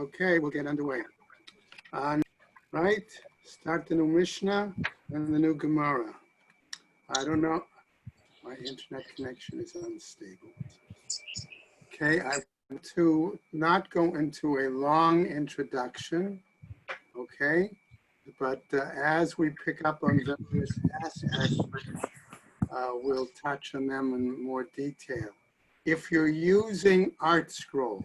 Okay, we'll get underway. Right, start the new Mishnah and the new Gemara. I don't know, my internet connection is unstable. Okay, I want to not go into a long introduction, okay? But as we pick up on various aspects, we'll touch on them in more detail. If you're using ArtScroll,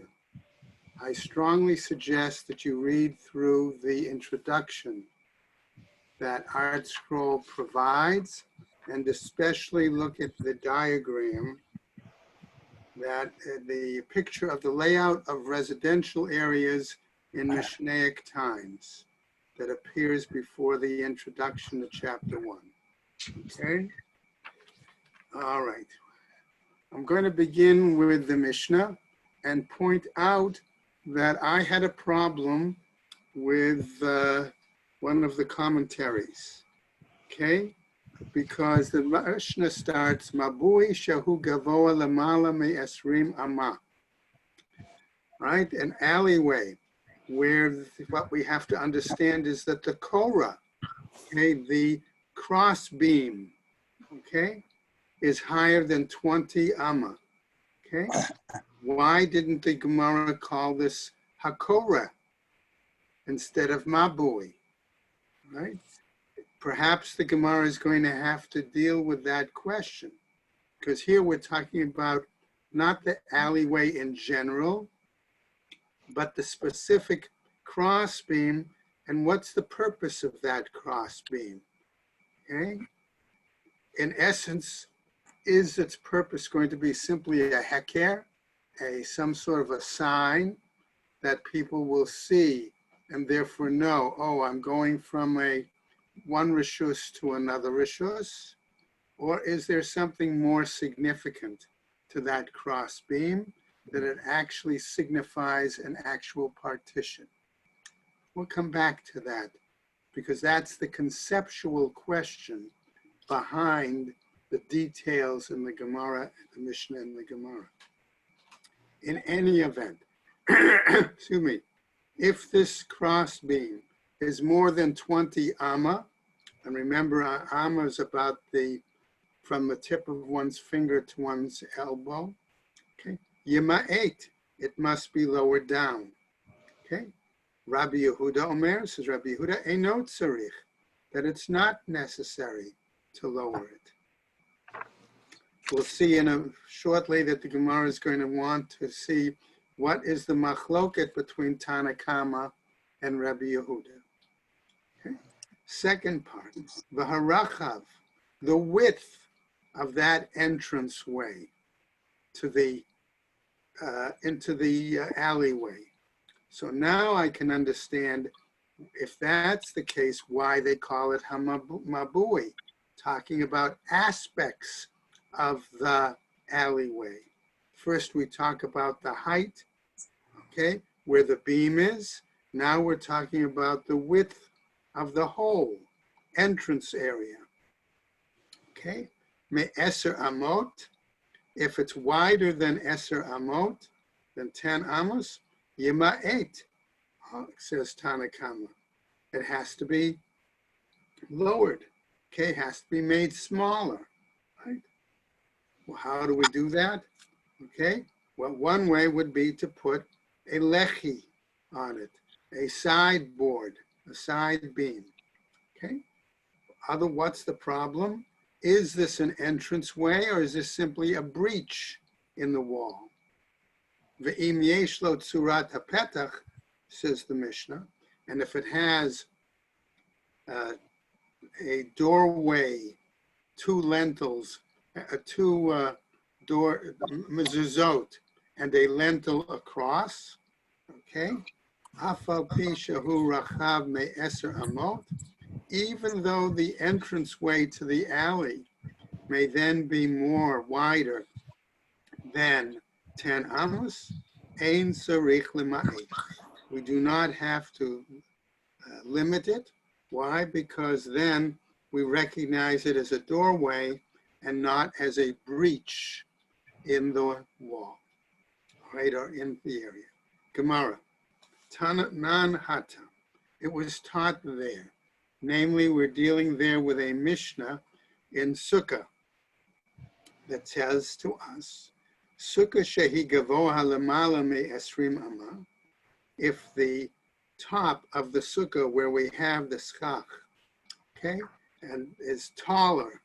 I strongly suggest that you read through the introduction that ArtScroll provides, and especially look at the diagram, that the picture of the layout of residential areas in Mishnaic times that appears before the introduction to chapter 1. Okay? All right. I'm going to begin with the Mishnah and point out that I had a problem with one of the commentaries, okay? Because the Mishnah starts, Mabui shahu gavoa lamala me esrim ama. Right? An alleyway where what we have to understand is that the Korah, okay, the cross beam, okay, is higher than 20 amma. Okay? Why didn't the Gemara call this Hakorah instead of Mabui? Right? Perhaps the Gemara is going to have to deal with that question, because here we're talking about not the alleyway in general, but the specific cross beam, and what's the purpose of that cross beam? Okay? In essence, is its purpose going to be simply a heker, some sort of a sign that people will see and therefore know, oh, I'm going from one rishus to another rishus? Or is there something more significant to that cross beam, that it actually signifies an actual partition? We'll come back to that, because that's the conceptual question behind the details in the Gemara, the Mishnah and the Gemara. In any event, excuse me, if this cross beam is more than 20 amma, and remember, amma is about from the tip of one's finger to one's elbow, okay, yima'et, it must be lowered down, okay? Rabbi Yehuda Omer, says Rabbi Yehuda, eino tzarich, that it's not necessary to lower it. We'll see shortly that the Gemara is going to want to see what is the machloket between Tanakama and Rabbi Yehuda. Okay. Second part, v'harachav, the width of that entrance way to the into the alleyway. So now I can understand, if that's the case, why they call it hamabui, talking about aspects of the alleyway. First, we talk about the height, okay, where the beam is. Now we're talking about the width of the whole entrance area, okay? Me eser amot, if it's wider than eser amot, than 10 amos, yima'et, says Tanakama. It has to be lowered, okay? It has to be made smaller, right? Well, how do we do that? Okay, well, one way would be to put a lechi on it, a sideboard, a side beam, okay? What's the problem? Is this an entranceway, or is this simply a breach in the wall? Ve'im yesh lo tzurat hapetach, says the Mishnah, and if it has a doorway, two lentils, two door mezuzot, and a lentil across, okay? Afal pi shahu rachav me eser amot, even though the entranceway to the alley may then be wider than 10 amos, ein sarich lema'et. We do not have to limit it. Why? Because then we recognize it as a doorway and not as a breach in the wall, right, or in the area. Gemara, Tanan Hata. It was taught there. Namely, we're dealing there with a Mishnah in Sukkah that says to us, Sukkah shehi gavoha lemala me esrim ama. If the top of the sukkah where we have the schach, okay, and is taller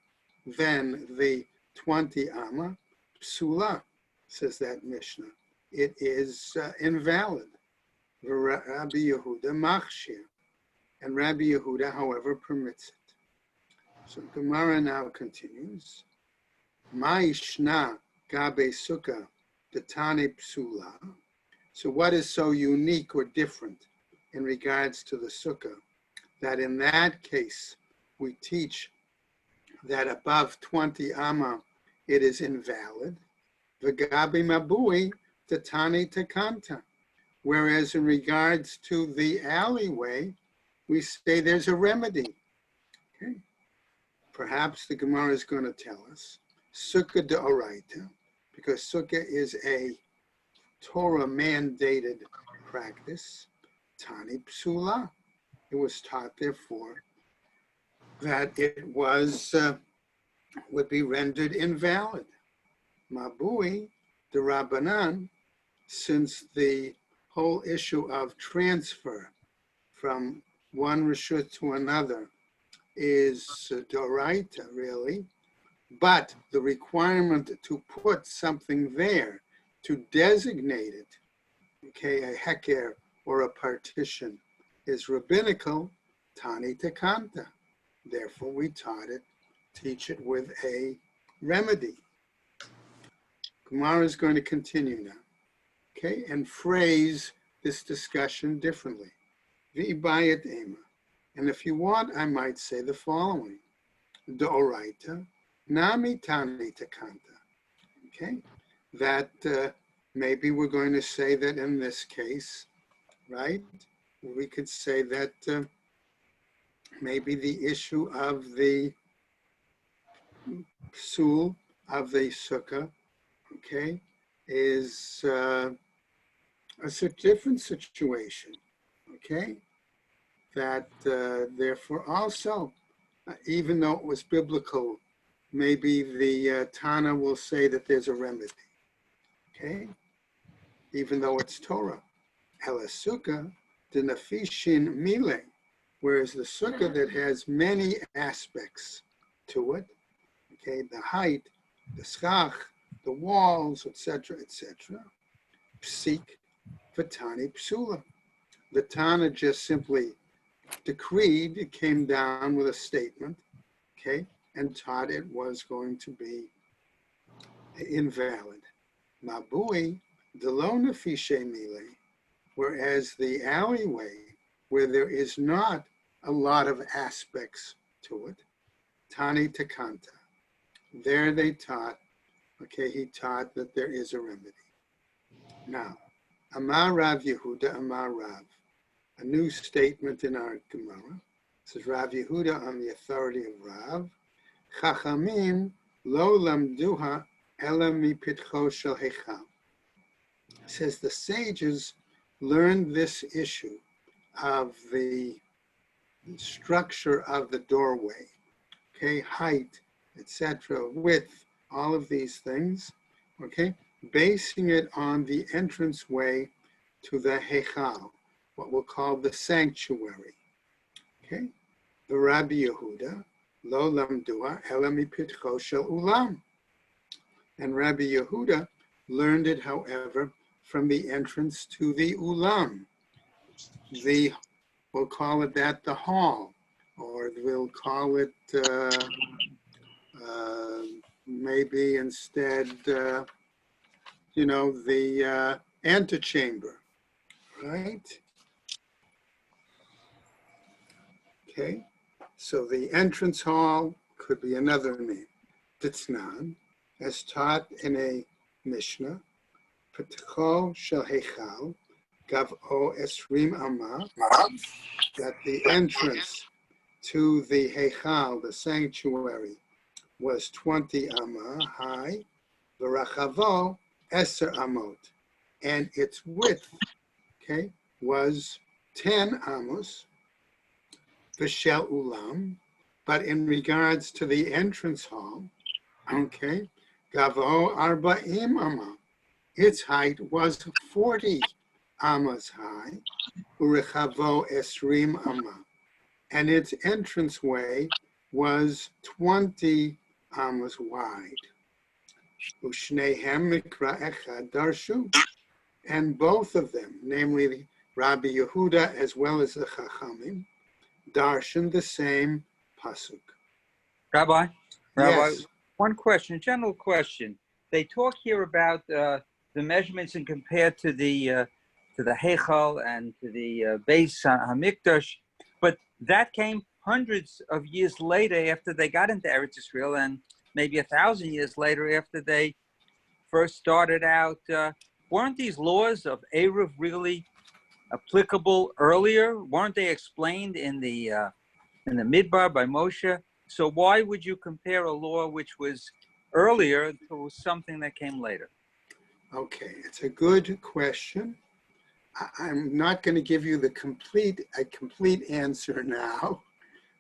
than the 20 amma, psula, says that Mishnah. It is invalid. Rabbi Yehuda machshir. And Rabbi Yehuda, however, permits it. So Gemara now continues. Ma'ishna gabe sukkah detane psula. So what is so unique or different in regards to the sukkah that in that case we teach that above 20 amma it is invalid? V'gabi mabui detane takanta. Whereas in regards to the alleyway, we say there's a remedy. Okay. Perhaps the Gemara is going to tell us sukkah deoraita, because sukkah is a Torah mandated practice. Tani psula. It was taught, therefore, that it was would be rendered invalid. Mabui de Rabbanan, since the whole issue of transfer from one reshut to another is doraita, really, but the requirement to put something there to designate it, okay, a heker or a partition, is rabbinical, tani tekanta. Therefore, we teach it with a remedy. Gemara is going to continue now, okay, and phrase this discussion differently. V'ibayat ema. And if you want, I might say the following. Doraita, nami tani tekanta. Okay, that maybe we're going to say that in this case, right? We could say that maybe the issue of the psul of the sukkah, okay, is a different situation, okay? That therefore also, even though it was biblical, maybe the Tana will say that there's a remedy, okay? Even though it's Torah. Ela sukkah de nafishin mile, whereas the sukkah that has many aspects to it, okay, the height, the schach, the walls, etc., psik v'tani psula. The Tana just simply decreed, it came down with a statement, okay, and taught it was going to be invalid. Mabui delo nafishe mile, whereas the alleyway, where there is not a lot of aspects to it, tani takanta. There they taught, okay, he taught that there is a remedy. Now, Amar Rav Yehuda, Amar Rav, a new statement in our Gemara. This is Rav Yehuda on the authority of Rav. Chachamim lo lamduha ela mipitcho shel hechal. Says the sages learned this issue of the structure of the doorway, okay, height, etc., width, all of these things, okay, basing it on the entranceway to the hechal, what we'll call the sanctuary, okay. The Rabbi Yehuda, lo lamdua ela mipitcho shel ulam. And Rabbi Yehuda learned it, however, from the entrance to the ulam. We'll call it that, the hall, or we'll call it maybe instead, the antechamber, right? Okay, so the entrance hall could be another name. Ditznan, as taught in a Mishnah, Petcho shel hechal, gav'o esrim amma, that the entrance to the hechal, the sanctuary, was 20 amma high, v'rachavo eser amot, and its width, okay, was 10 amos, v'shel ulam, but in regards to the entrance hall, okay, gavo arba'im amma, its height was 40 amas high, urechavo esrim amma, and its entranceway was 20 amas wide. Ushnehem mikra echad darshu, and both of them, namely Rabbi Yehuda as well as the Chachamim, darshan the same pasuk. Rabbi, Yes. one question, a general question. They talk here about the measurements and compared to the Heichal and to the Beis Hamikdash, but that came hundreds of years later after they got into Eretz Israel, and maybe 1,000 years later after they first started out. Weren't these laws of Eruv really applicable earlier? Weren't they explained in the Midbar by Moshe? So why would you compare a law which was earlier to something that came later? Okay, it's a good question. I'm not going to give you a complete answer now,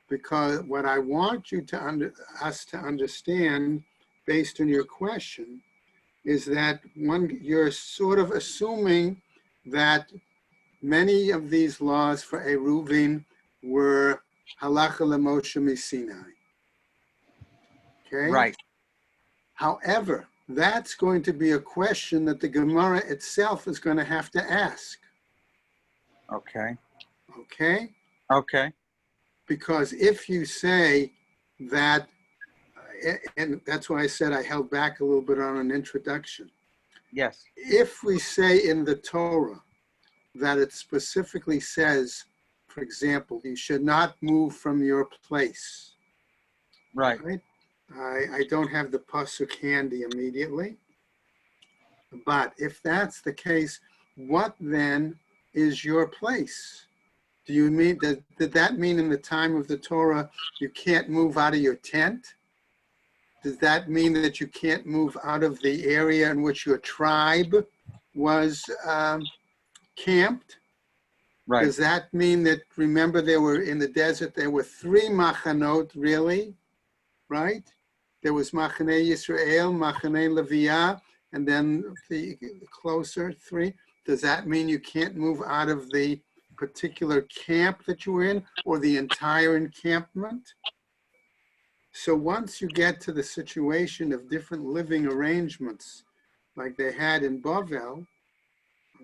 because what I want you to us to understand, based on your question, is that you're sort of assuming that many of these laws for Eruvin were halacha l'Moshe Sinai. Okay. Right. However, that's going to be a question that the Gemara itself is going to have to ask. Okay. Okay? Okay. Because if you say that, and that's why I said I held back a little bit on an introduction. Yes. If we say in the Torah that it specifically says, for example, you should not move from your place. Right. Right? I don't have the pasuk handy immediately, but if that's the case, what then is your place? Do you mean did that mean in the time of the Torah you can't move out of your tent? Does that mean that you can't move out of the area in which your tribe was camped? Right. Does that mean that, remember, there were in the desert, there were 3 machanot, really, right? There was Machane Yisrael, Machane Leviah, and then the closer 3. Does that mean you can't move out of the particular camp that you were in, or the entire encampment? So once you get to the situation of different living arrangements, like they had in Bavel,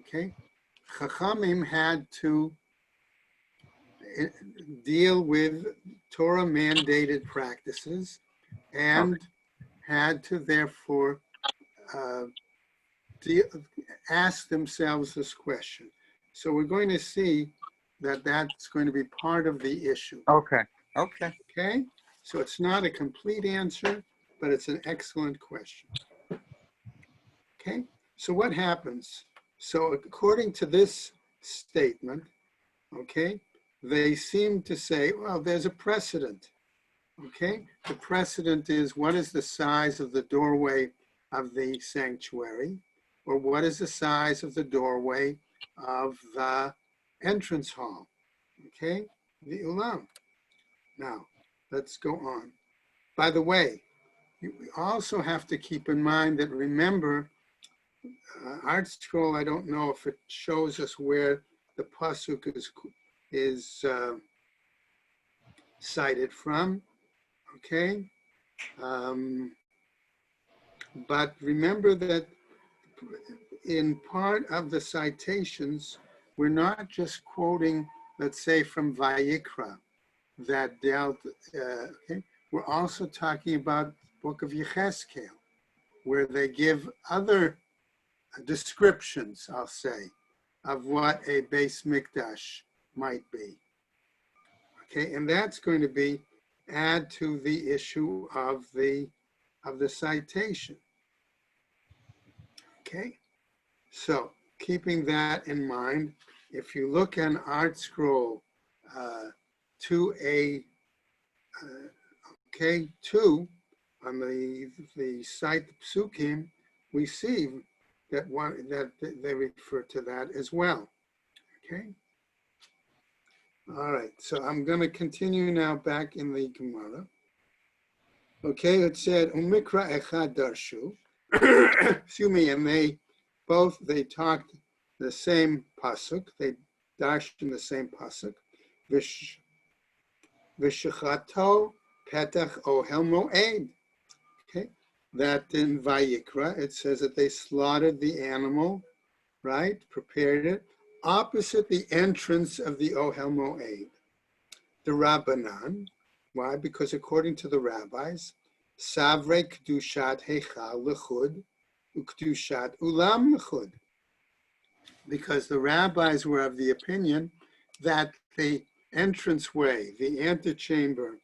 okay, Chachamim had to deal with Torah mandated practices and had to therefore ask themselves this question. So we're going to see that that's going to be part of the issue. Okay. Okay. Okay? So it's not a complete answer, but it's an excellent question. Okay? So what happens? So according to this statement, okay, they seem to say, well, there's a precedent. Okay? The precedent is, what is the size of the doorway of the sanctuary? Or what is the size of the doorway of the entrance hall? Okay? The ulam. Now, let's go on. By the way, you also have to keep in mind that, remember, Art Scroll, I don't know if it shows us where the pasuk is cited from, okay? But remember that in part of the citations, we're not just quoting, let's say, from Vayikra, that dealt, okay? We're also talking about Book of Yechezkel, where they give other descriptions, I'll say, of what a Beis Mikdash might be. Okay, and that's going to add to the issue of the citation. Okay, so keeping that in mind, if you look in Art Scroll 2A, 2, on the site Psukim, we see that they refer to that as well. Okay. All right, so I'm going to continue now back in the Gemara. Okay, it said, Umikra echad darshu. Excuse me, and they talked the same pasuk. They dashed in the same pasuk. Vishachato petach ohel moed. Okay, that in Vayikra, it says that they slaughtered the animal, right? Prepared it opposite the entrance of the ohel moed. The Rabbanan, why? Because according to the rabbis, Savre Kedushat Heichal Lechud, Ukedushat Ulam Lechud. Because the rabbis were of the opinion that the entranceway, the antechamber,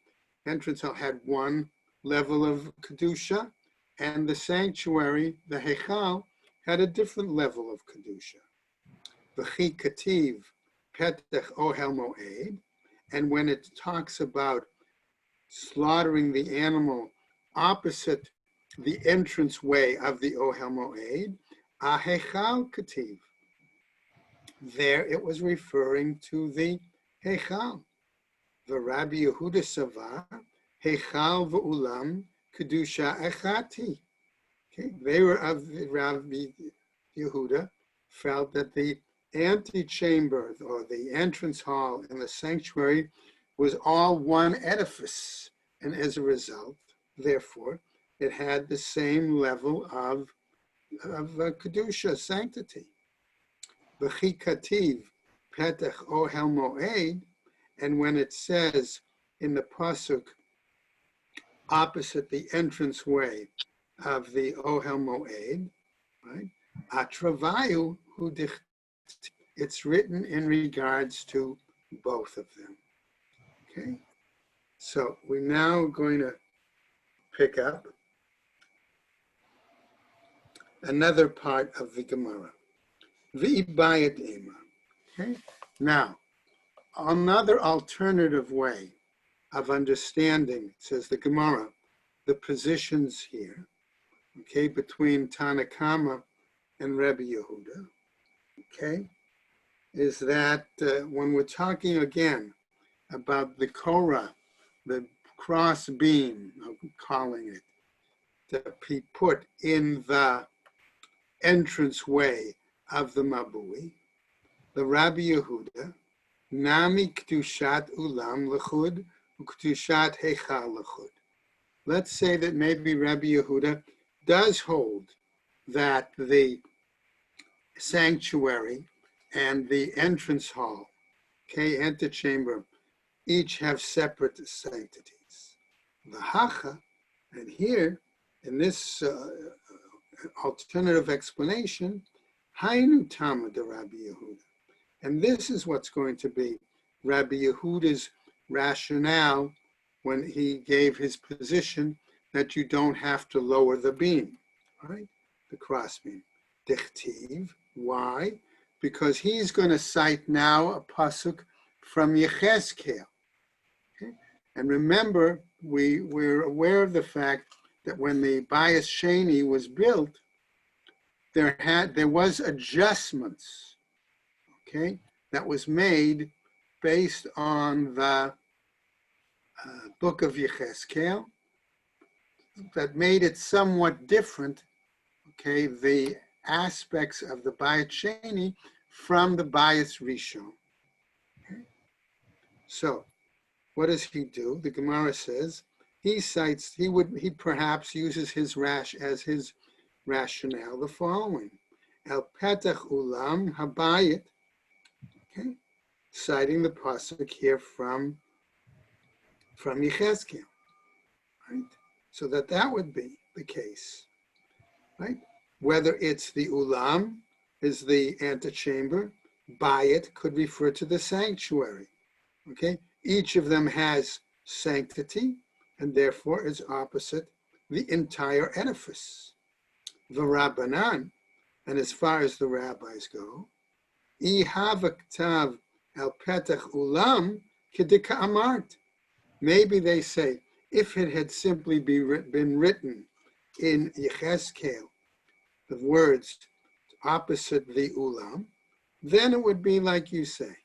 entrance hall had one level of Kedusha, and the sanctuary, the Heichal, had a different level of Kedusha. V'chi Kativ Petech Ohel Moed, and when it talks about slaughtering the animal opposite the entranceway of the Ohel Moed, Ahechal Kativ. There it was referring to the Hechal. The Rabbi Yehuda Savar, Hechal v'ulam Kedusha Echati. Okay, they were of the Rabbi Yehuda, felt that the antechamber or the entrance hall in the sanctuary was all one edifice, and as a result, therefore, it had the same level of kedusha, sanctity. V'chi kativ petach ohel moed, and when it says in the pasuk opposite the entranceway of the ohel moed, right? Atravayu hu dich. It's written in regards to both of them. Okay, so we're now going to pick up another part of the Gemara. V'ibayat ema. Okay, now another alternative way of understanding, says the Gemara, the positions here, okay, between Tanakama and Rabbi Yehuda, okay, is that when we're talking again about the Korah, the cross beam, I'm calling it, to be put in the entranceway of the Mabui, the Rabbi Yehuda, Nami Kedushat Ulam Lechud, Kedushat Heichal Lechud. Let's say that maybe Rabbi Yehuda does hold that the sanctuary and the entrance hall, okay, antechamber, each have separate sanctities. V'hacha, and here, in this alternative explanation, Hainu Tama de Rabbi Yehuda. And this is what's going to be Rabbi Yehuda's rationale when he gave his position that you don't have to lower the beam, right? The cross beam. Dichtiv. Why? Because he's going to cite now a pasuk from Yechezkel. Okay? And remember, we're aware of the fact that when the Bayis Sheni was built, there was adjustments, okay, that was made based on the book of Yechezkel that made it somewhat different, okay, the aspects of the Bayis Sheni from the Bayis Rishon. Okay? So, what does he do? The Gemara says he perhaps uses his rationale the following: El Petach Ulam Habayit, okay, citing the pasuk here from Yechezkel, right? So that would be the case, right? Whether it's the Ulam is the antechamber, Bayit could refer to the sanctuary, okay? Each of them has sanctity and therefore is opposite the entire edifice. The Rabbanan, and as far as the rabbis go, I havaktav al petach ulam kedika amart. Maybe they say, if it had simply been written in Yechezkel, the words opposite the ulam, then it would be like you say,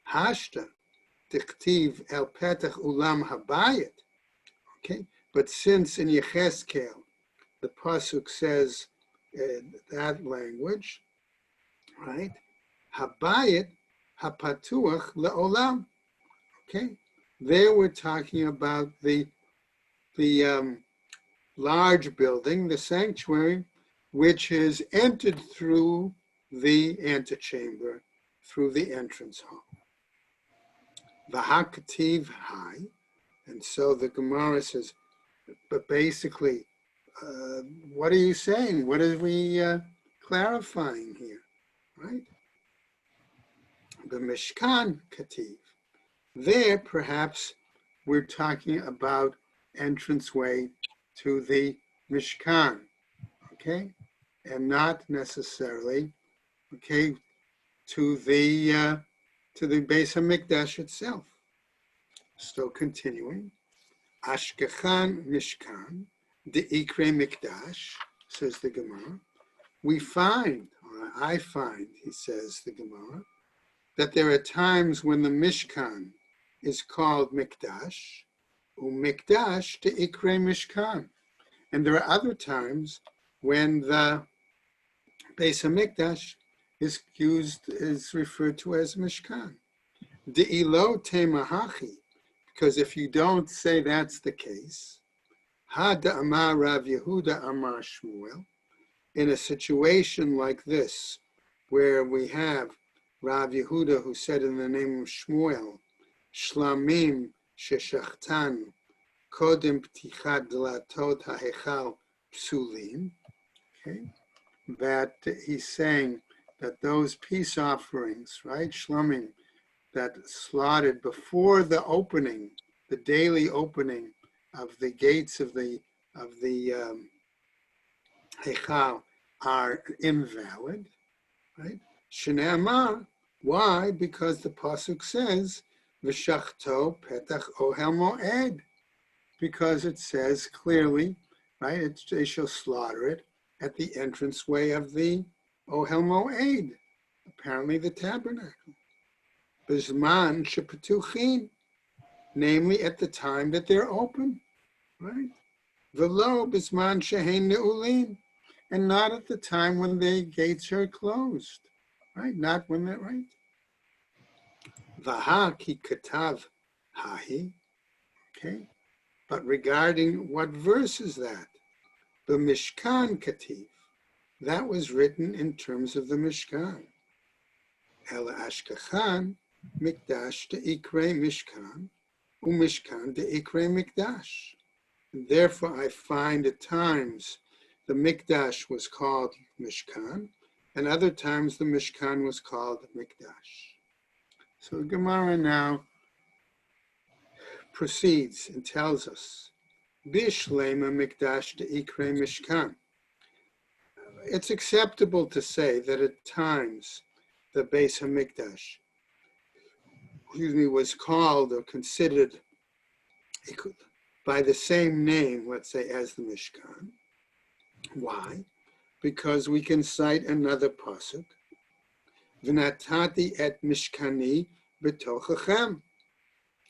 Hashta tichtiv el petach ulam habayit. Okay, but since in Yecheskel the pasuk says that language, right? Habayit hapatuach leolam. Okay, there we're talking about the large building, the sanctuary, which is entered through the antechamber, through the entrance hall. V'hakativ hai, and so the Gemara says, but basically, what are you saying? What are we clarifying here, right? The Mishkan Kativ. There, perhaps, we're talking about entranceway to the Mishkan, okay, and not necessarily, okay, to the Beis Hamikdash itself. So continuing, Ashkechan Mishkan, the Ikre Mikdash, says the Gemara. We find, or I find, he says the Gemara, that there are times when the Mishkan is called Mikdash, Mikdash to Ikre Mishkan. And there are other times when the Beis Hamikdash is referred to as Mishkan. De'ilo temahachi, because if you don't say that's the case, Ha da'amar Rav Yehuda amar Shmuel, in a situation like this, where we have Rav Yehuda who said in the name of Shmuel, Shlamim sheshachtan kodim ptichat dlatot ha'hechal psulim, okay, that he's saying that those peace offerings, right, shlamim, that slaughtered before the opening, the daily opening of the gates of the Heichal are invalid, right? Shnei Amar, why? Because the pasuk says v'shachto petach ohel moed, because it says clearly, right? They shall slaughter it at the entranceway of the ohel moed, apparently the tabernacle. Bizman shepetuchin, namely at the time that they're open, right? V'lo bizman shehein ne'ulim, and not at the time when the gates are closed, right? Not when they're right. Vaha ki katav hahi, okay? But regarding what verse is that? The Mishkan kativ, that was written in terms of the Mishkan. El ashkachan mikdash de ikre Mishkan, u'Mishkan de ikre mikdash. And therefore, I find at times the Mikdash was called Mishkan, and other times the Mishkan was called Mikdash. So the Gemara now proceeds and tells us, Bishlema Mikdash de Ikre Mishkan. It's acceptable to say that at times the Beis HaMikdash, was called or considered by the same name, let's say, as the Mishkan. Why? Because we can cite another pasuk, V'natati et Mishkani b'tochachem,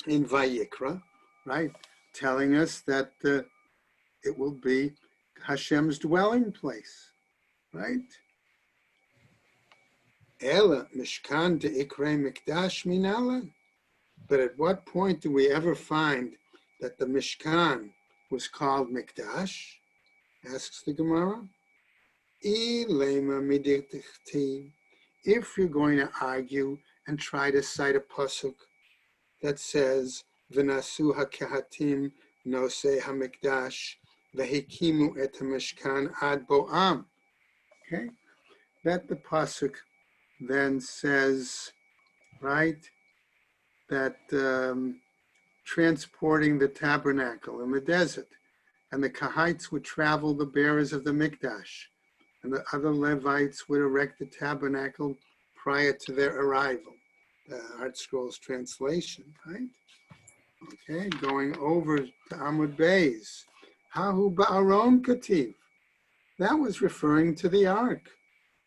in Vayikra, right? Telling us that it will be Hashem's dwelling place, right? Ela Mishkan de'ikre Mikdash minalan. But at what point do we ever find that the Mishkan was called Mikdash? Asks the Gemara. If you're going to argue and try to cite a pasuk that says V'nasu hakehatim nosei hamikdash v'hikimu et hamishkan ad bo'am, okay, that the pasuk then says, right, that transporting the tabernacle in the desert, and the Kahites would travel the bearers of the Mikdash, and the other Levites would erect the tabernacle prior to their arrival. The Art Scrolls translation, right? Okay, going over to Amud Beis. Hahu ba'aron kativ. That was referring to the ark,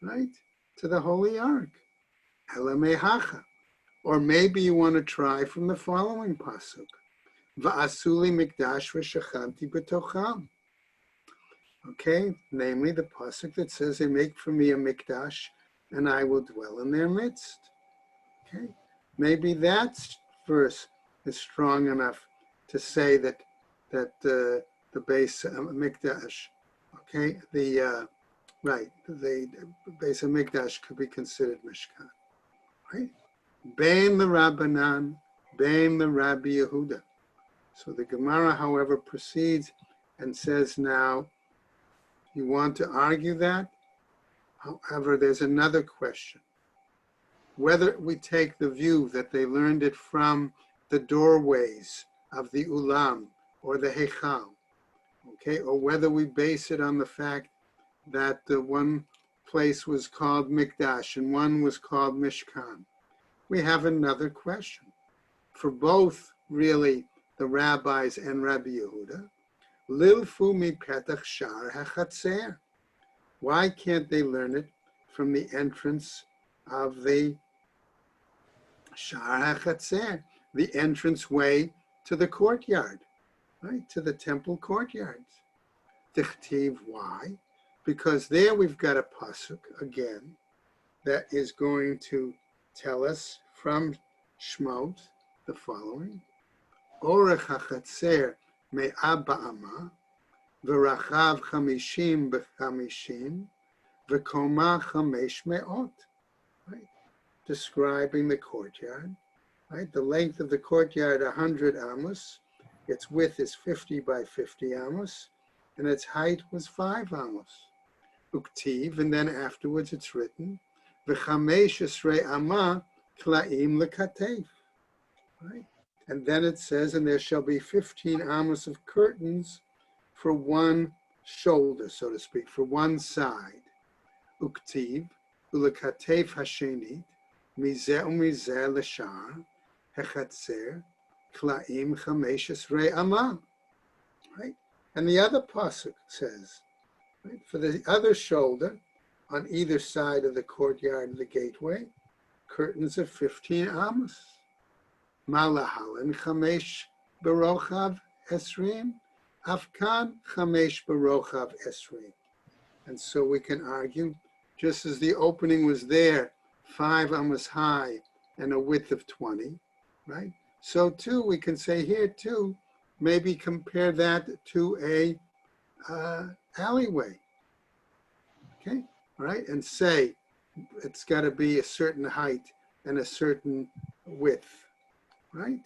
right? To the holy ark. Elamehacha. Or maybe you want to try from the following pasuk. Va'asuli mikdash v'shachanti b'tocham. Okay, namely the pasuk that says, they make for me a mikdash, and I will dwell in their midst. Okay, maybe that verse is strong enough to say that the base mikdash, okay, the base of mikdash could be considered mishkan, right? Bein the Rabbanan, bein the Rabbi Yehuda. So the Gemara, however, proceeds and says, now, you want to argue that? However, there's another question. Whether we take the view that they learned it from the doorways of the Ulam or the Heichal, okay, or whether we base it on the fact that the one place was called Mikdash and one was called Mishkan, we have another question. For both, really, the rabbis and Rabbi Yehuda, Lilfu mi petach shar hachatzer. Why can't they learn it from the entrance of the shar hachatzer, the entrance way to the courtyard, right, to the temple courtyards? Tichtiv, why? Because there we've got a pasuk again that is going to tell us from Shmot the following: Orech hachatzer me'ah ba'ama, v'rachav chamishim b'chamishim, v'koma chamesh me'ot. Right, describing the courtyard. Right, the length of the courtyard 100 amos, its width is 50 by 50 amos, and its height was 5 amos. Uktiv, and then afterwards it's written, v'chamesh esrei ama kla'im lekatef. Right, and then it says, and there shall be 15 amos of curtains for one shoulder, so to speak, for one side. Uktiv, ulekatef hashenit, mizeh umizeh l'shar, hechatzer, kla'im chamesh esrei ama. Right, and the other pasuk says, right, for the other shoulder, on either side of the courtyard of the gateway, curtains of 15 amos. Malahalan chamesh barochav esrim, afkan chamesh barochav esrim. And so we can argue, just as the opening was there, 5 amos high and a width of 20, right? So too, we can say here too, maybe compare that to a alleyway, okay? All right, and say it's got to be a certain height and a certain width, right?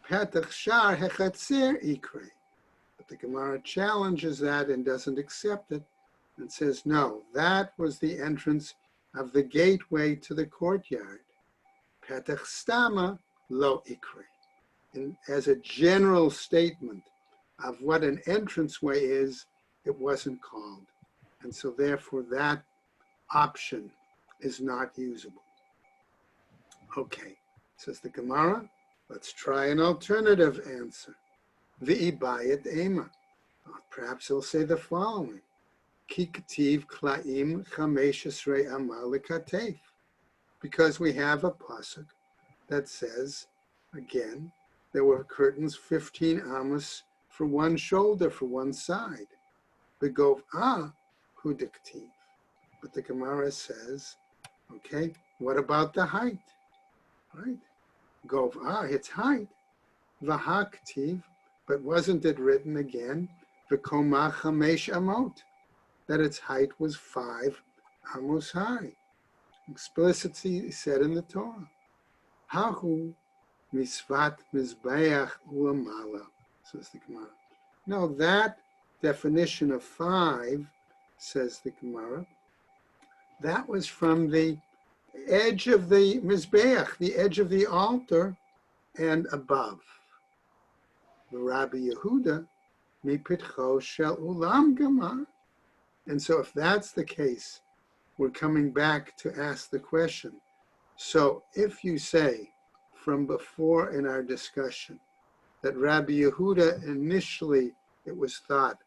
Petach shar hechatzer ikre. But the Gemara challenges that and doesn't accept it and says, no, that was the entrance of the gateway to the courtyard. Petach stama lo ikre. And as a general statement of what an entranceway is, it wasn't called. And so therefore that option is not usable. Okay, says the Gemara, let's try an alternative answer. V'ibayat ema. Perhaps he'll say the following. Ki kativ kla'im chamesh esrei ama lekatef. Because we have a pasuk that says, again, there were curtains 15 amos for one shoulder, for one side. Begov hu diktiv. But the Gemara says, okay, what about the height? Right? Gov its height. V'haktiv, but wasn't it written again? V'koma chamesh amot, that its height was 5 amos high. Explicitly said in the Torah. Hahu misvat mizbeach u'amala, says the Gemara. No, that definition of 5, says the Gemara, that was from the edge of the mizbeach, the edge of the altar, and above. The Rabbi Yehuda, mipitcho shel ulam gamar. And so if that's the case, we're coming back to ask the question. So if you say from before in our discussion that Rabbi Yehuda initially, it was thought,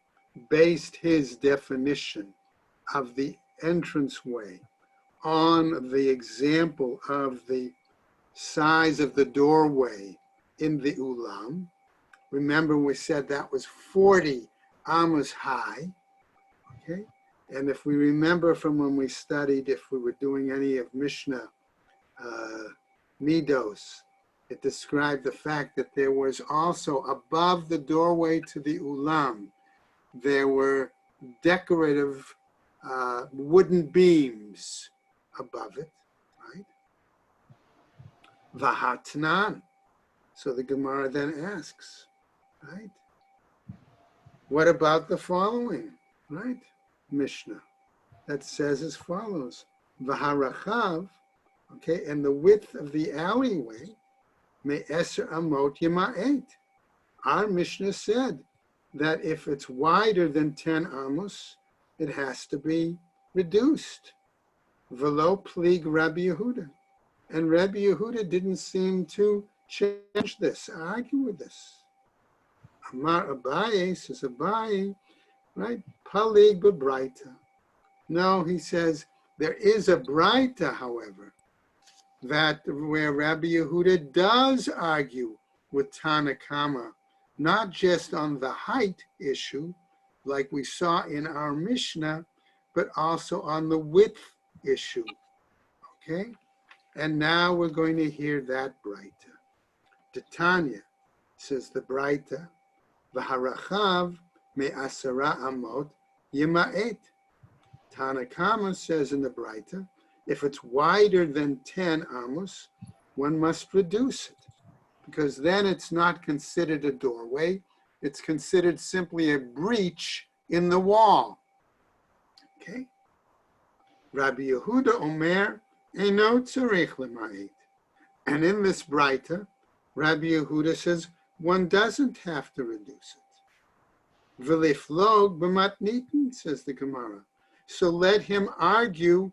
based his definition of the entranceway on the example of the size of the doorway in the ulam. Remember, we said that was 40 amos high, okay? And if we remember from when we studied, if we were doing any of Mishnah Midos, it described the fact that there was also above the doorway to the ulam, there were decorative wooden beams above it, right? Vahatnan. So the Gemara then asks, right? What about the following, right? Mishnah that says as follows: Vaharachav, okay, and the width of the alleyway, me eser amot yema'et. Our Mishnah said that if it's wider than 10 amos, it has to be reduced. Velo plig Rabbi Yehuda. And Rabbi Yehuda didn't seem to change this, argue with this. Amar Abaye, says Abaye, right? Palig b'braita. No, he says, there is a braita, however, that where Rabbi Yehuda does argue with Tanakama, not just on the height issue, like we saw in our Mishnah, but also on the width issue, okay? And now we're going to hear that braita. Tanya, says the braita, v'harachav me'asara amot yema'et. Tanakama says in the braita, if it's wider than 10 amos, one must reduce it, because then it's not considered a doorway. It's considered simply a breach in the wall. Okay? Rabbi Yehuda Omer, Eino tzarich lema'et. And in this braita, Rabbi Yehuda says one doesn't have to reduce it. V'liflog b'matnitin, says the Gemara. So let him argue,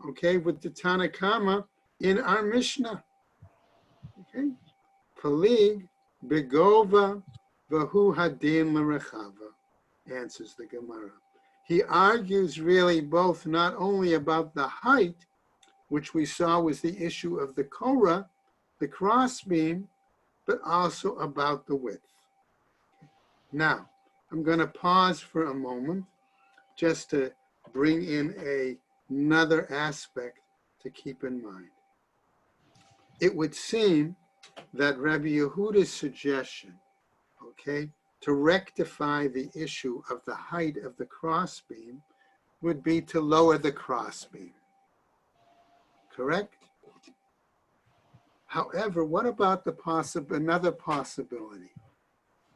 okay, with the Tanakama in our Mishnah. Okay? Palig begova v'hu hadin l'rechava, answers the Gemara. He argues really both not only about the height, which we saw was the issue of the Korah, the crossbeam, but also about the width. Now, I'm going to pause for a moment just to bring in another aspect to keep in mind. It would seem that Rabbi Yehuda's suggestion, okay, to rectify the issue of the height of the crossbeam would be to lower the crossbeam. Correct? However, what about another possibility?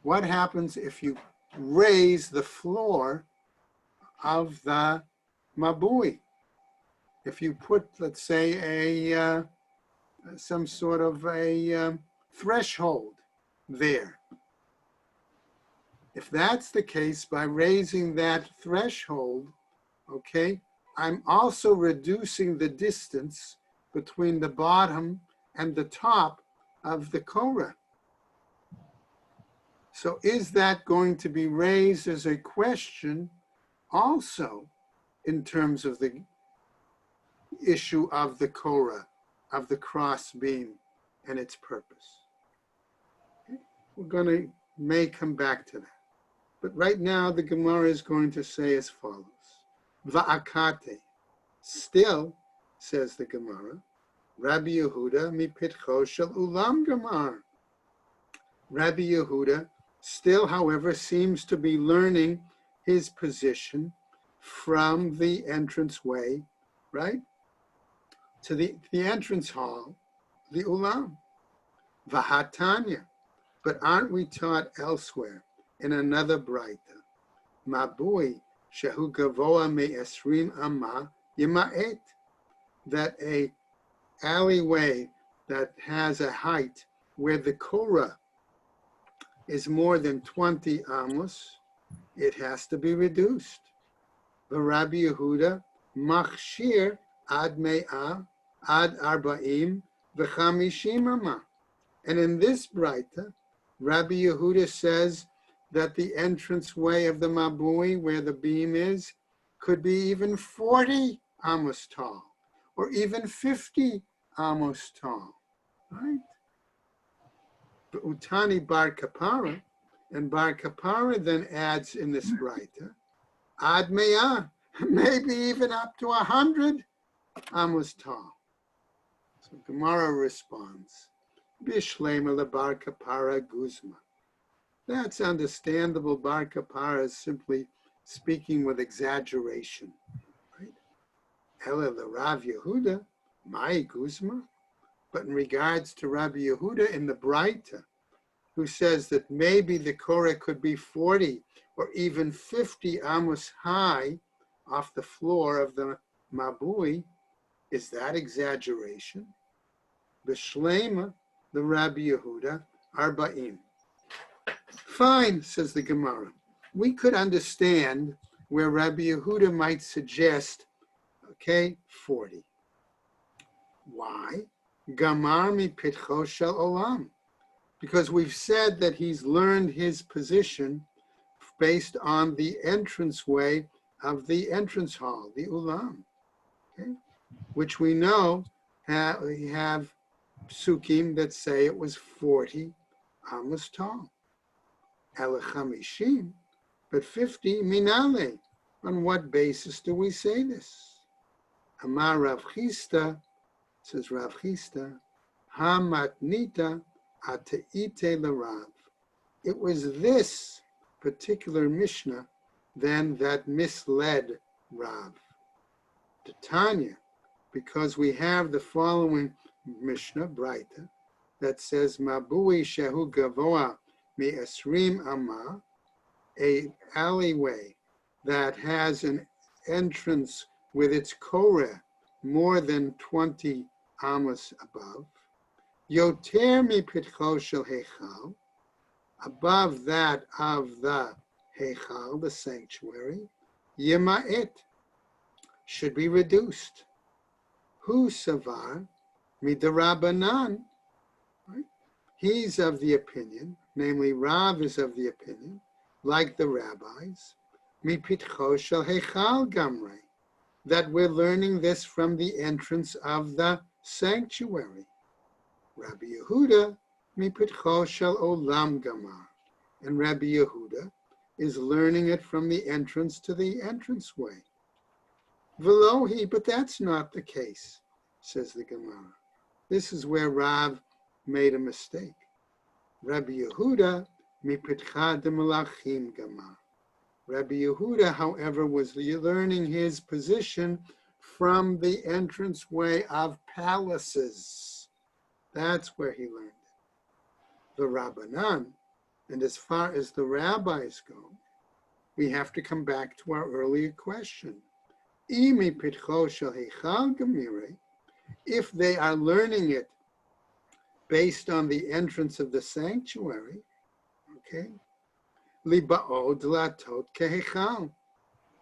What happens if you raise the floor of the mabui? If you put, let's say, some sort of a threshold there. If that's the case, by raising that threshold, okay, I'm also reducing the distance between the bottom and the top of the Korah. So is that going to be raised as a question also in terms of the issue of the Korah, of the cross beam and its purpose? Okay. May come back to that. But right now the Gemara is going to say as follows. Va'akate. Still, says the Gemara, Rabbi Yehuda mipitcho shel ulam gamar. Rabbi Yehuda still, however, seems to be learning his position from the entranceway, right, to the entrance hall, the ulam. Vahatanya. But aren't we taught elsewhere in another braita, mabui shehu gavoa me'esrim amma yema'et, that a alleyway that has a height where the Korah is more than 20 amos, it has to be reduced. The Rabbi Yehuda machshir ad me'ah ad arba'im v'chamishim amma. And in this braita, Rabbi Yehuda says that the entranceway of the mabui, where the beam is, could be even 40 amos tall, or even 50 amos tall, right? But Utani Bar Kapara, and Bar Kapara then adds in this Braita, Ad Me'ah, maybe even up to 100 amos tall. So Gemara responds, Bishlema le Bar Kapara Guzma. That's understandable. Bar Kapara is simply speaking with exaggeration, right? Ela le Rav Yehuda, Mai Guzma. But in regards to Rabbi Yehuda in the Braita, who says that maybe the Korah could be 40 or even 50 amos high off the floor of the Mabui, is that exaggeration? B'shlema, the Rabbi Yehuda, Arba'im. Fine, says the Gemara. We could understand where Rabbi Yehuda might suggest, 40. Why? Gamar mi pitcho shel olam. Because we've said that he's learned his position based on the entranceway of the entrance hall, the ulam, which we know we have psukim that say it was 40 amos tall. Elechamishim, but 50 minale. On what basis do we say this? Amar Rav Chisda, says Rav Chisda, Hamatnita ateite lerav. It was this particular Mishnah then that misled Rav. The Tanya, because we have the following Mishnah, Braita, that says, Mabui shehu gavoa mi esrim amma, a alleyway that has an entrance with its koreh more than 20 amos above, yoter mi pitcho shel heichal, above that of the heichal, the sanctuary, yema'et, should be reduced. Hu savar midarabanan, right? He's of the opinion, namely Rav is of the opinion, like the rabbis, mi pitcho shel heichal gamrei, that we're learning this from the entrance of the sanctuary. Rabbi Yehuda, mi pitcho shel olam gamar. And Rabbi Yehuda is learning it from the entrance to the entranceway. Velohi, but that's not the case, says the Gemara. This is where Rav made a mistake. Rabbi Yehuda, mi pitcha de malachim gamar. Rabbi Yehuda, however, was learning his position from the entranceway of palaces. That's where he learned it. The Rabbanan, and as far as the rabbis go, we have to come back to our earlier question. Imi pitcho shel heichal gamire, if they are learning it based on the entrance of the sanctuary, liba'od latot keheichal.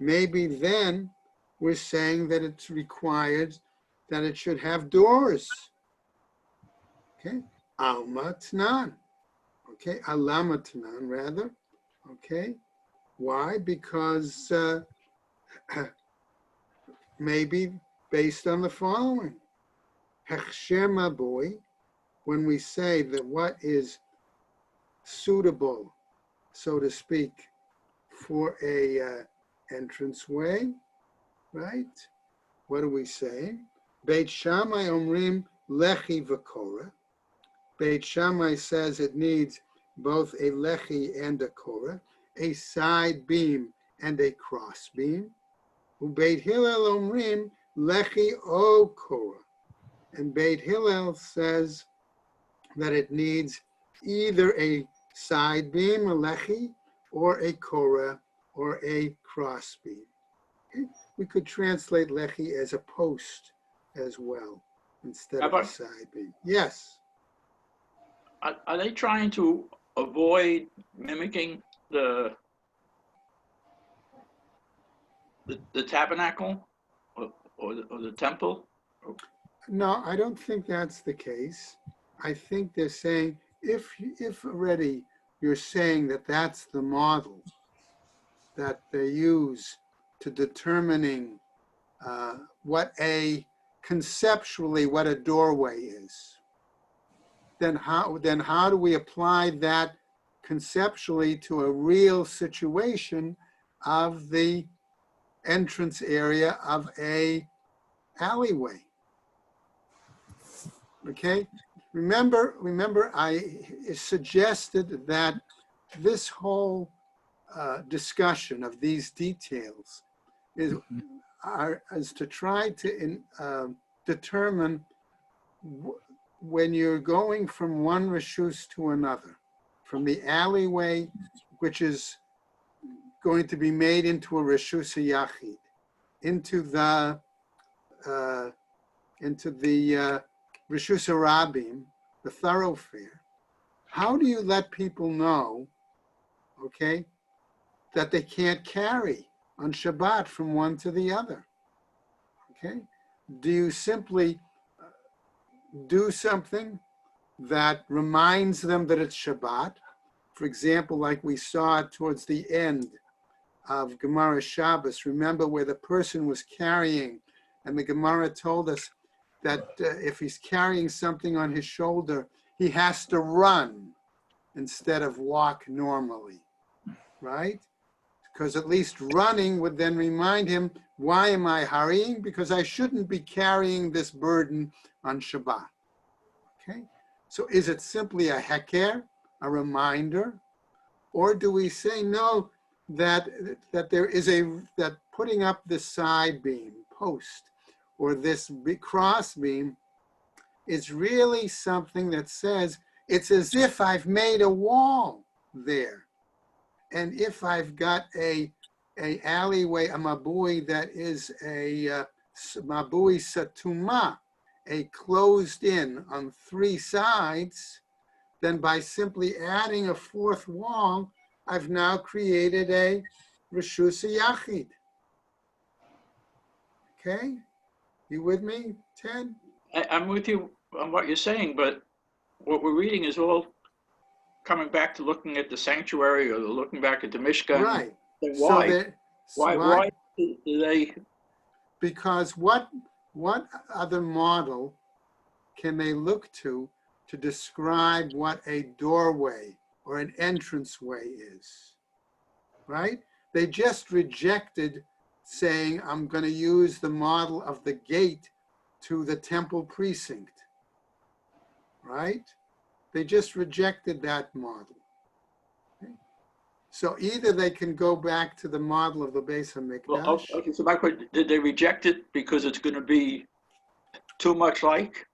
Maybe then we're saying that it's required that it should have doors. Alma tnan. Alama tnan rather. Why? Because maybe based on the following. Hechsher mabui, when we say that what is suitable, so to speak, for a entranceway, right? What are we saying? Beit Shammai omrim lechi v'korah. Beit Shammai says it needs both a lechi and a korah, a side beam and a cross beam. Beit Hillel omrim lechi o korah. And Beit Hillel says that it needs either a side beam, a lechi, or a korah, or a cross beam. We could translate lechi as a post as well, instead of a side beam. Yes? Are they trying to avoid mimicking the tabernacle or the temple? No, I don't think that's the case. I think they're saying, if already you're saying that that's the model that they use to determining what a conceptually what a doorway is, then how do we apply that conceptually to a real situation of the entrance area of a alleyway? Okay, remember I suggested that this whole discussion of these details is to try to determine when you're going from one reshus to another, from the alleyway, which is going to be made into a reshus yachid, into the reshus rabim, the thoroughfare. How do you let people know, okay, that they can't carry on Shabbat from one to the other? Okay, do you simply do something that reminds them that it's Shabbat? For example, like we saw towards the end of Gemara Shabbos, remember where the person was carrying, and the Gemara told us that if he's carrying something on his shoulder, he has to run instead of walk normally, right? Because at least running would then remind him, why am I hurrying? Because I shouldn't be carrying this burden on Shabbat, okay? So is it simply a heker, a reminder? Or do we say, no, that there is that putting up this side beam, post, or this cross beam is really something that says, it's as if I've made a wall there. And if I've got a alleyway, a mabui that is a mabui satuma, a closed in on three sides, then by simply adding a fourth wall, I've now created a reshus yachid. Okay, you with me, Ted? I'm with you on what you're saying, but what we're reading is all coming back to looking at the sanctuary or looking back at the Mishkan. Right. Why? Why do they? Because what other model can they look to describe what a doorway or an entranceway is, right? They just rejected saying, I'm going to use the model of the gate to the temple precinct, right? They just rejected that model. Okay? So either they can go back to the model of the Beis HaMikdash. Well, okay, so my question, did they reject it because it's going to be too much like?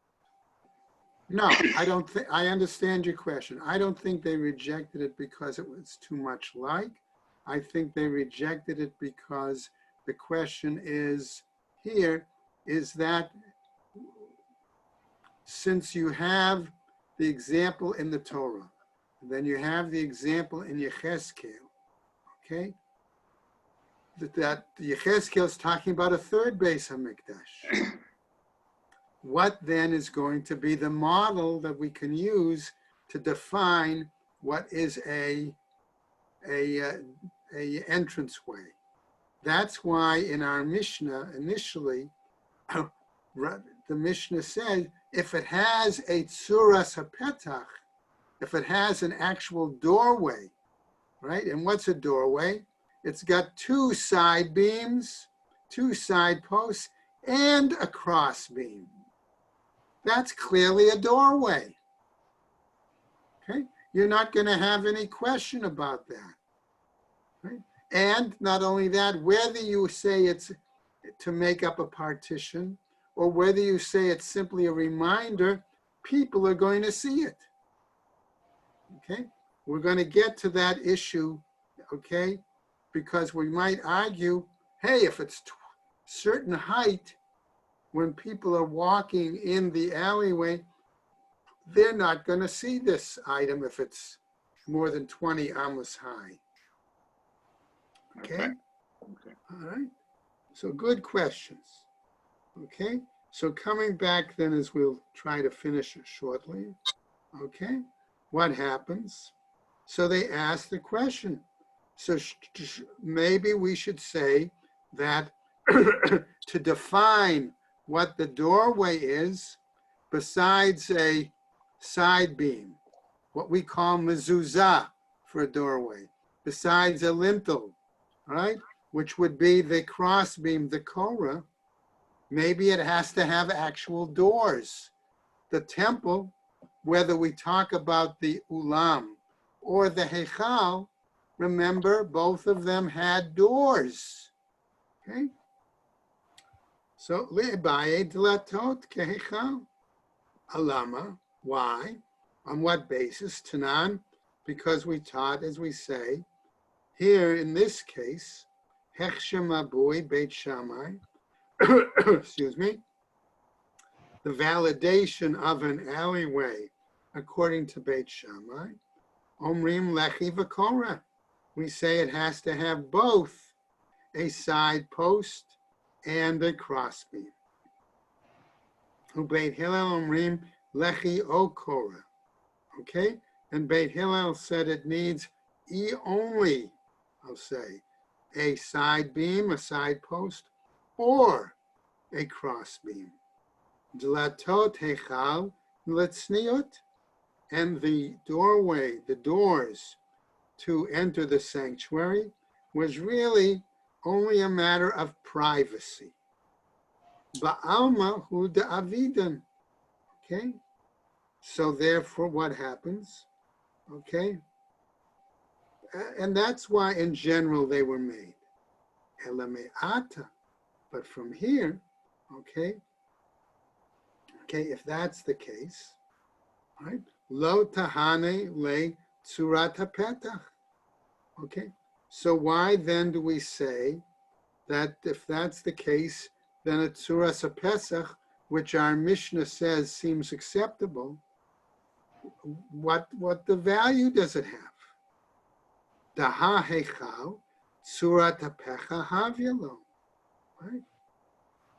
No, I don't think, I understand your question. I don't think they rejected it because it was too much like. I think they rejected it because the question is here, is that since you have the example in the Torah, then you have the example in Yechezkel, okay? That Yechezkel is talking about a third Beis HaMikdash. What then is going to be the model that we can use to define what is a entranceway? That's why in our Mishnah initially, the Mishnah said if it has a tzuras hapetach, if it has an actual doorway, right? And what's a doorway? It's got two side beams, two side posts, and a cross beam. That's clearly a doorway. Okay, you're not going to have any question about that. Right? And not only that, whether you say it's to make up a partition or whether you say it's simply a reminder, people are going to see it. Okay, we're going to get to that issue, okay, because we might argue, hey, if it's certain height, when people are walking in the alleyway, they're not going to see this item if it's more than 20 amos high. Okay? All right. So good questions. Okay? So coming back then as we'll try to finish it shortly. Okay? What happens? So they ask the question. So maybe we should say that to define what the doorway is besides a side beam, what we call mezuzah for a doorway, besides a lintel, right? Which would be the cross beam, the korah. Maybe it has to have actual doors. The temple, whether we talk about the ulam or the heichal, remember both of them had doors. Okay? So le'baye dlatot keheichal. Alama, why? On what basis? Tanan, because we taught, as we say, here in this case, hechshem abui beit shammai, excuse me, the validation of an alleyway according to Beit Shammai, omrim lechi v'korah. We say it has to have both a side post and a crossbeam. Beit Hillel omrim lechi o korah. Okay, and Beit Hillel said it needs only, I'll say, a side beam, a side post, or a crossbeam. Dlatot heichal letzniut, and the doorway, the doors to enter the sanctuary was really only a matter of privacy. Ba'alma hu da'avidan. Okay, so therefore what happens? Okay, and that's why in general they were made. Elame'ata, but from here, okay, if that's the case, right? Lo tahane le tzurat hapetach. Okay, so why then do we say that if that's the case, then a tzuras hapesach, which our Mishnah says seems acceptable, what the value does it have? Daha heichal tzurat hapecha havyalo, right?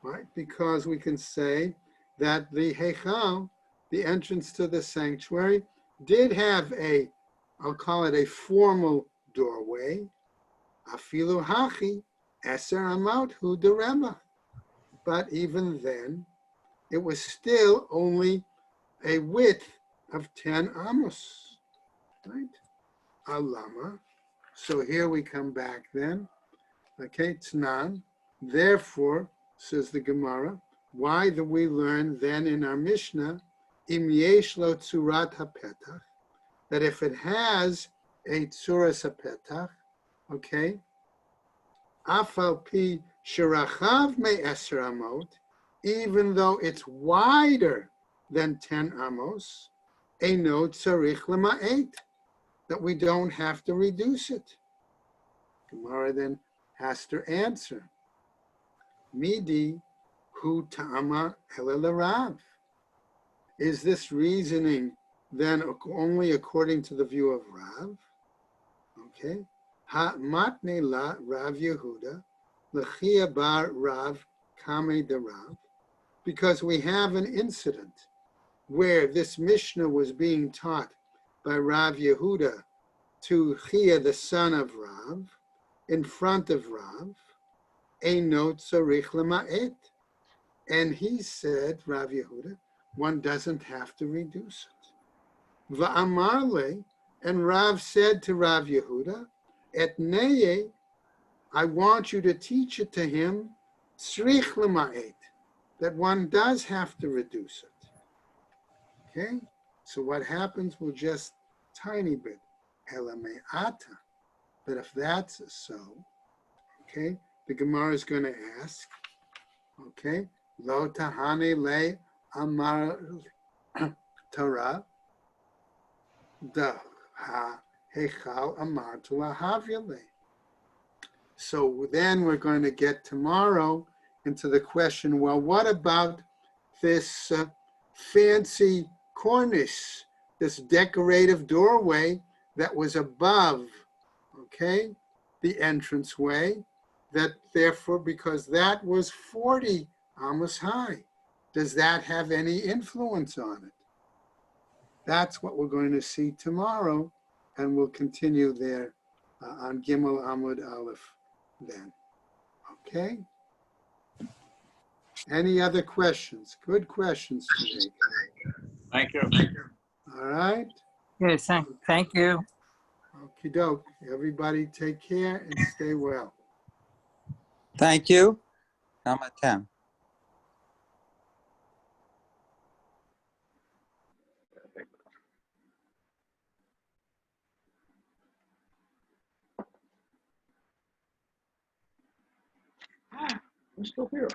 Right, because we can say that the heichal, the entrance to the sanctuary, did have a, I'll call it a formal doorway, afilu hachi eser amot hu derema. But even then, it was still only a width of 10 amos, right? Alama. So here we come back then. Okay, Tnan. Therefore, says the Gemara, why do we learn then in our Mishnah, im yesh lo tzurat hapetach, that if it has a tzuras hapetach, okay, afal pi shirachav me eser amot, even though it's wider than 10 amos, eino tzarich lema'et, that we don't have to reduce it. Gemara then has to answer, midi hu ta'ama elel. Is this reasoning then only according to the view of Rav? Okay. Ha matne la Rav Yehuda l'chia bar Rav kame de Rav, because we have an incident where this Mishnah was being taught by Rav Yehuda to Chia, the son of Rav, in front of Rav, eino tzarich lema'et. And he said, Rav Yehuda, one doesn't have to reduce it. Va'amar le, and Rav said to Rav Yehuda, et neye, I want you to teach it to him, tzrich lema'et, that one does have to reduce it. Okay? So what happens will just tiny bit, elame'ata. But if that's so, okay, the Gemara is going to ask, okay, lo tahane le amar Torah, da ha hechal amar tu lahavyale. So then we're going to get tomorrow into the question, well, what about this fancy cornice, this decorative doorway that was above, okay, the entranceway, that therefore, because that was 40 amos high, does that have any influence on it? That's what we're going to see tomorrow, and we'll continue there on Gimel Amud Aleph then. Okay? Any other questions? Good questions today. Thank you. All right. Yes, thank you. Okie doke. Everybody take care and stay well. Thank you. Namatem. I'm still here.